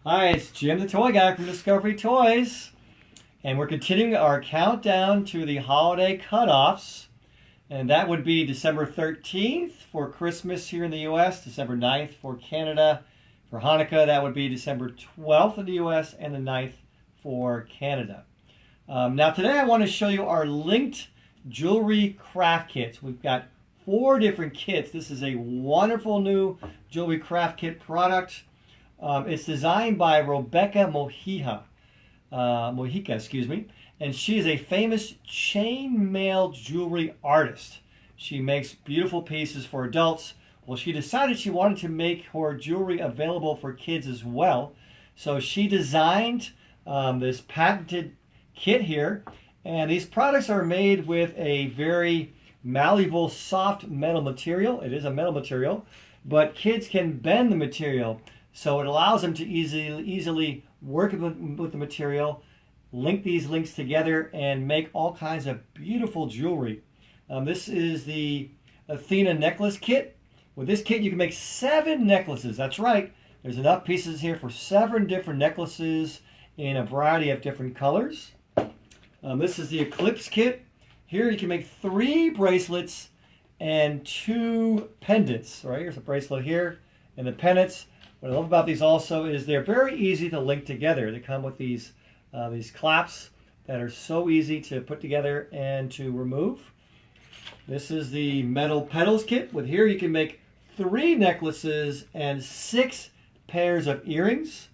Hi, it's Jim the Toy Guy from Discovery Toys. And we're continuing our countdown to the holiday cutoffs. And that would be December 13th for Christmas here in the U.S., December 9th for Canada. For Hanukkah, that would be December 12th in the U.S. and the 9th for Canada. Now today I want to show you our Linkt jewelry craft kits. We've got 4 different kits. This is a wonderful new jewelry craft kit product. It's designed by Rebecca Mojica, and she is a famous chainmaille jewelry artist. She makes beautiful pieces for adults. Well, she decided she wanted to make her jewelry available for kids as well. So she designed this patented kit here, and these products are made with a very malleable, soft metal material. It is a metal material, but kids can bend the material. So it allows them to easily work with the material, link these links together, and make all kinds of beautiful jewelry. This is the Athena Necklace Kit. With this kit, you can make 7 necklaces. That's right. There's enough pieces here for 7 different necklaces in a variety of different colors. This is the Eclipse Kit. Here you can make 3 bracelets and 2 pendants. Right, here's a bracelet here and the pendants. What I love about these also is they're very easy to link together. They come with these claps that are so easy to put together and to remove. This is the metal petals kit. With here you can make 3 necklaces and 6 pairs of earrings.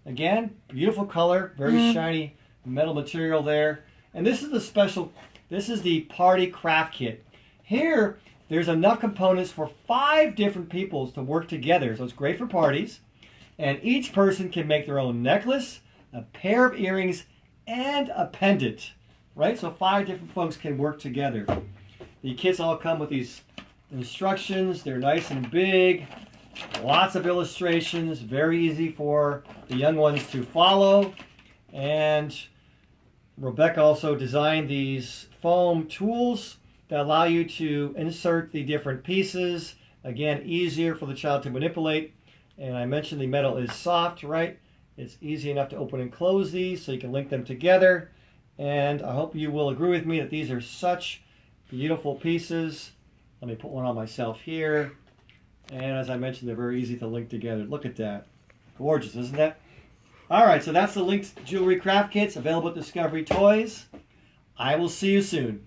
Again, beautiful color, very shiny metal material there. And this is the party craft kit. Here, there's enough components for 5 different people to work together. So it's great for parties. And each person can make their own necklace, a pair of earrings, and a pendant. Right? So 5 different folks can work together. The kits all come with these instructions. They're nice and big. Lots of illustrations. Very easy for the young ones to follow. And Rebecca also designed these foam tools that allow you to insert the different pieces. Again, easier for the child to manipulate. And I mentioned the metal is soft, right? It's easy enough to open and close these so you can link them together. And I hope you will agree with me that these are such beautiful pieces. Let me put one on myself here. And as I mentioned, they're very easy to link together. Look at that. Gorgeous, isn't that? All right, so that's the Linkt Jewelry Craft Kits available at Discovery Toys. I will see you soon.